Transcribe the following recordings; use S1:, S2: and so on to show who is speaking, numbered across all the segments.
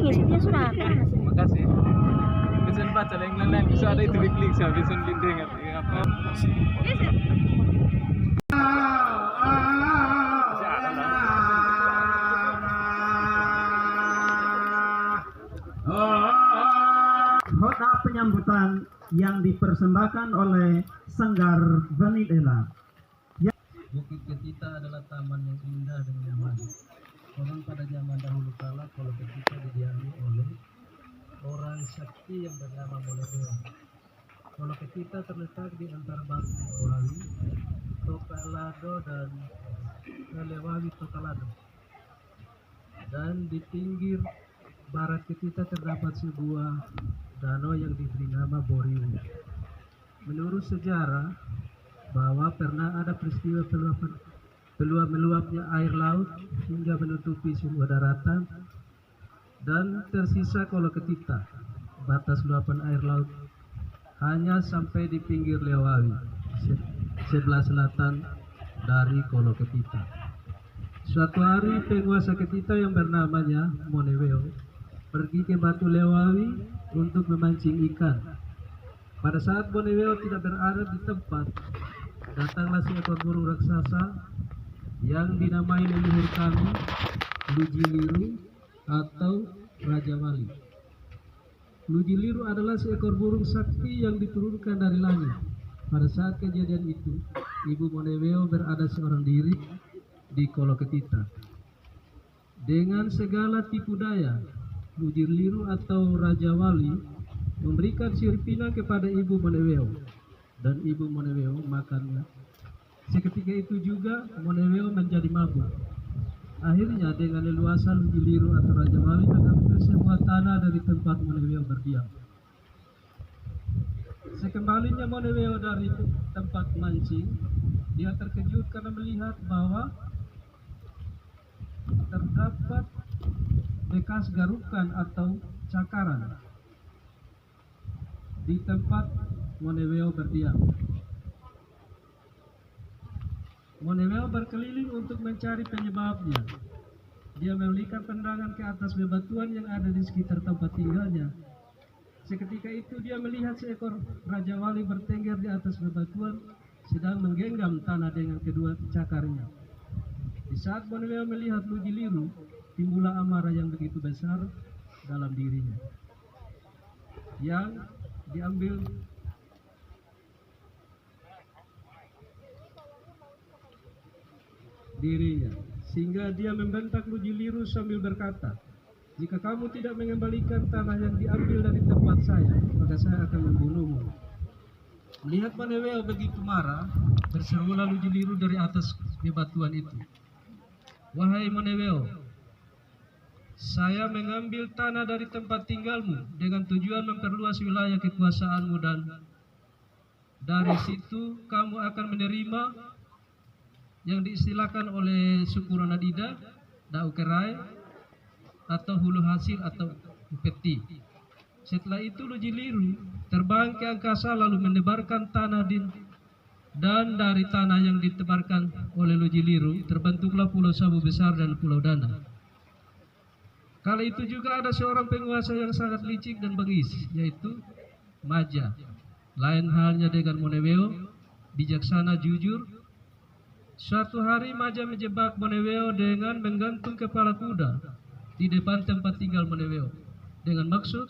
S1: ngisinya sudah.
S2: Makasih. Bisa baca lain-lain, bisa ada itu diklik saya bisa dengar apa.
S3: Nota penyambutan yang dipersembahkan oleh Sanggar Bani Dela.
S4: Bukit Ketita adalah taman yang indah dan nyaman. Konon pada zaman dahulu kala Pulau Ketita didiami oleh orang sakti yang bernama Moneweo. Pulau Ketita terletak di antara Batu Lewawi, Tokalado dan Lewawi Tokalado. Dan di pinggir barat Ketita terdapat sebuah danau yang diberi nama Boriu. Menurut sejarah bahwa pernah ada peristiwa meluapnya air laut hingga menutupi semua daratan dan tersisa Pulau Ketita. Batas luapan air laut hanya sampai di pinggir Lewawi, sebelah selatan dari Pulau Ketita. Suatu hari penguasa Ketita yang bernamanya Moneweo pergi ke Batu Lewawi untuk memancing ikan. Pada saat Moneweo tidak berada di tempat, datanglah seekor burung raksasa yang dinamai leluhur kami Lujiliru atau Raja Wali. Lujiliru adalah seekor burung sakti yang diturunkan dari langit. Pada saat kejadian itu, Ibu Moneweo berada seorang diri di Pulau Ketita. Dengan segala tipu daya, Lujiliru atau Raja Wali memberikan siripina kepada Ibu Moneweo. Dan Ibu Moneweo makannya. Seketika itu juga Moneweo menjadi mabuk. Akhirnya dengan leluasa Lujiliru atau Raja Wali mengambil semua tanah dari tempat Moneweo berdiam. Sekembalinya Moneweo dari tempat mancing, dia terkejut karena melihat bahwa terdapat bekas garukan atau cakaran di tempat Moneweo berdiam. Moneweo berkeliling untuk mencari penyebabnya. Dia mengalihkan pandangan ke atas bebatuan yang ada di sekitar tempat tinggalnya. Seketika itu dia melihat seekor Raja Wali bertengger di atas bebatuan sedang menggenggam tanah dengan kedua cakarnya. Di saat Moneweo melihat Lujiliru, timbullah amarah yang begitu besar dalam dirinya, yang diambil dirinya, sehingga dia membentak Lujiliru sambil berkata, "Jika kamu tidak mengembalikan tanah yang diambil dari tempat saya, maka saya akan membunuhmu." Melihat Moneweo begitu marah, berserulah Lujiliru dari atas bebatuan itu, "Wahai Moneweo, saya mengambil tanah dari tempat tinggalmu dengan tujuan memperluas wilayah kekuasaanmu dan dari situ kamu akan menerima yang diistilahkan oleh suku Ronadida, Daukerai, atau hulu hasil atau upeti." Setelah itu Lujiliru terbang ke angkasa lalu menebarkan tanah dan dari tanah yang ditebarkan oleh Lujiliru terbentuklah Pulau Sabu Besar dan Pulau Dana. Kala itu juga ada seorang penguasa yang sangat licik dan bengis, yaitu Maja. Lain halnya dengan Moneweo, bijaksana jujur. Suatu hari Maja menjebak Moneweo dengan menggantung kepala kuda di depan tempat tinggal Moneweo dengan maksud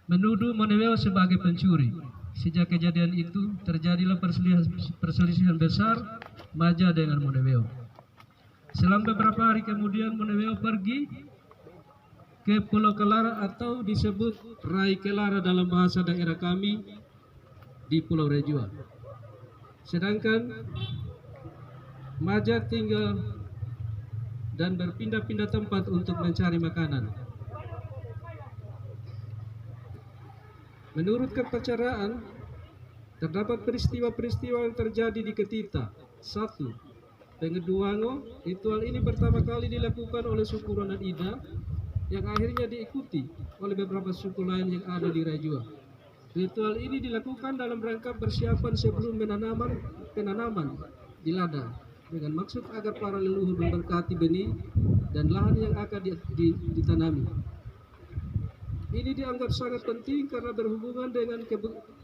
S4: menuduh Moneweo sebagai pencuri. Sejak kejadian itu terjadilah perselisihan besar Maja dengan Moneweo. Selang beberapa hari kemudian Moneweo pergi ke Pulau Kelara atau disebut Rai Kelara dalam bahasa daerah kami di Pulau Rejua. Sedangkan Maja tinggal dan berpindah-pindah tempat untuk mencari makanan. Menurut kepercayaan, terdapat peristiwa-peristiwa yang terjadi di Ketita. 1. Pengeduango, ritual ini pertama kali dilakukan oleh suku Ronadida yang akhirnya diikuti oleh beberapa suku lain yang ada di Rejua. Ritual ini dilakukan dalam rangka persiapan sebelum penanaman di ladang. dengan maksud agar para leluhur memberkati benih dan lahan yang akan ditanami. Ini dianggap sangat penting karena berhubungan dengan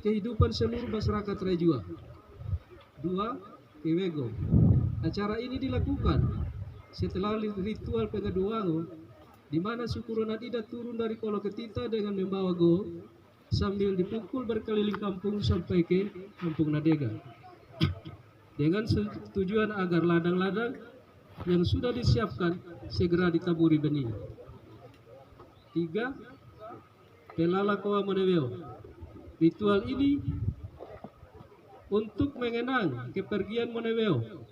S4: kehidupan seluruh masyarakat Rejua. 2. Kewego. Acara ini dilakukan setelah ritual pengaduango, di mana suku Ronadida turun dari Kolok Ketita dengan membawa go sambil dipukul berkeliling kampung sampai ke Kampung Nadega, dengan tujuan agar ladang-ladang yang sudah disiapkan segera ditaburi benih. 3. Pelala Koa Moneweo. Ritual ini untuk mengenang kepergian Moneweo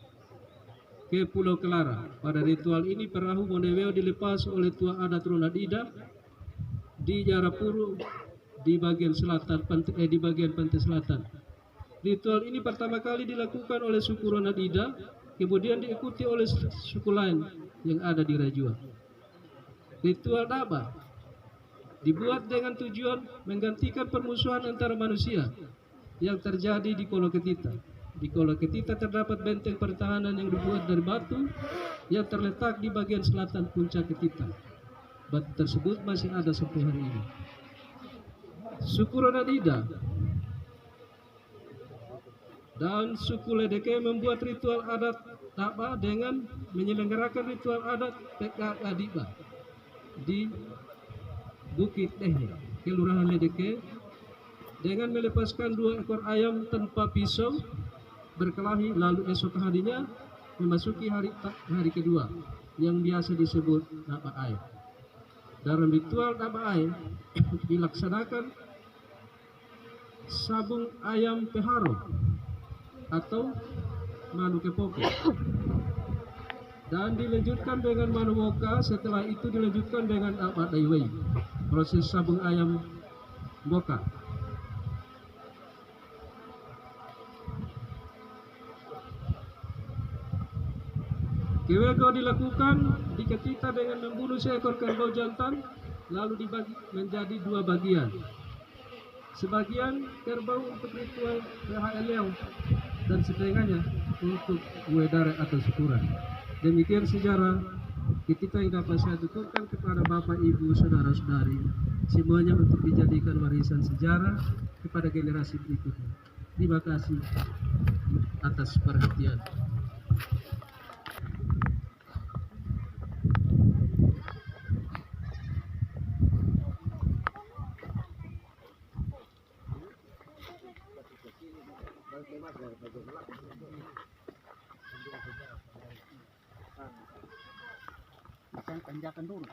S4: ke Pulau Kelara. Pada ritual ini perahu Moneweo dilepas oleh tua adat Ronadida di Jarapuru di bagian selatan di bagian pantai selatan. Ritual ini pertama kali dilakukan oleh suku Ronadida, kemudian diikuti oleh suku lain yang ada di Rejua. Ritual Daba dibuat dengan tujuan menggantikan permusuhan antara manusia yang terjadi di Kolok Ketita. Di Kolok Ketita terdapat benteng pertahanan yang dibuat dari batu yang terletak di bagian selatan puncak Ketita. Batu tersebut masih ada sampai hari ini. Suku Ronadida dan suku Ledeke membuat ritual adat Taba dengan menyelenggarakan ritual adat PKK Diba di Bukit Tehnya, Kelurahan Ledeke, dengan melepaskan 2 ekor ayam tanpa pisau berkelahi, lalu esok harinya memasuki hari kedua yang biasa disebut Daba Ai. Dalam ritual Daba Ai dilaksanakan sabung ayam peharo atau manu kepoke dan dilanjutkan dengan manu moka. Setelah itu dilanjutkan dengan Daba Daiwei, proses sabung ayam moka. Kewego dilakukan di Ketita dengan membunuh seekor kerbau jantan, lalu dibagi menjadi 2 bagian. Sebagian kerbau untuk ritual PHLL dan setengahnya untuk wedare atau syukuran. Demikian sejarah Ketita yang dapat saya tuturkan kepada Bapak, Ibu, Saudara-saudari, semuanya untuk dijadikan warisan sejarah kepada generasi berikutnya. Terima kasih atas perhatian.
S1: Tanjakan dulu.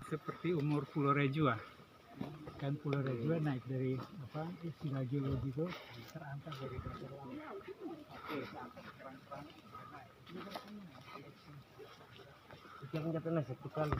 S2: Seperti umur Pulau Rejua, kan Pulau Rejua naik dari istilah geologi itu terangkat dari dasar laut.
S1: Jangan pernah 1 kali.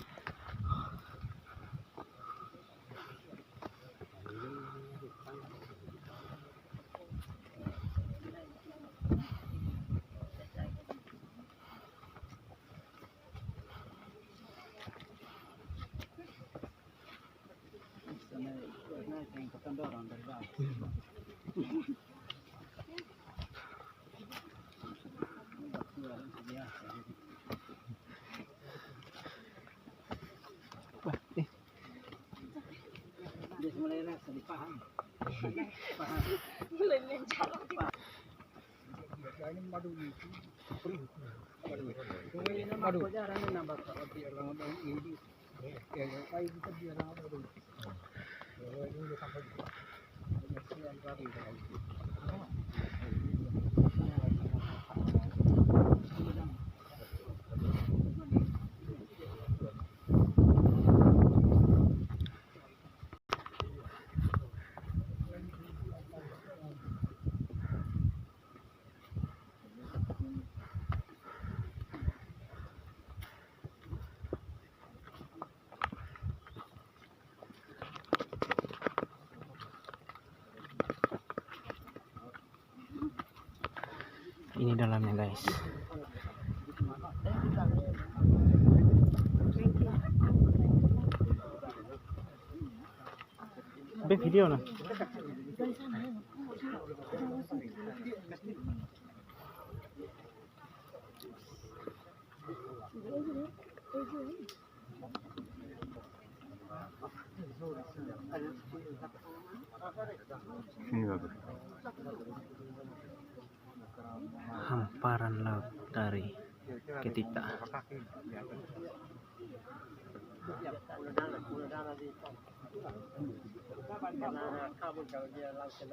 S1: Dia mulai rasa dipaham. Mulai menjalan. Ini madu itu. Madu. Jarang nambah orang ini. Ya, kayak gitu dia orang. Ini sampai ini dalamnya guys. Video nah.
S5: Hamparan laut dari Ketita.
S1: Karena kabut kalau dia langsung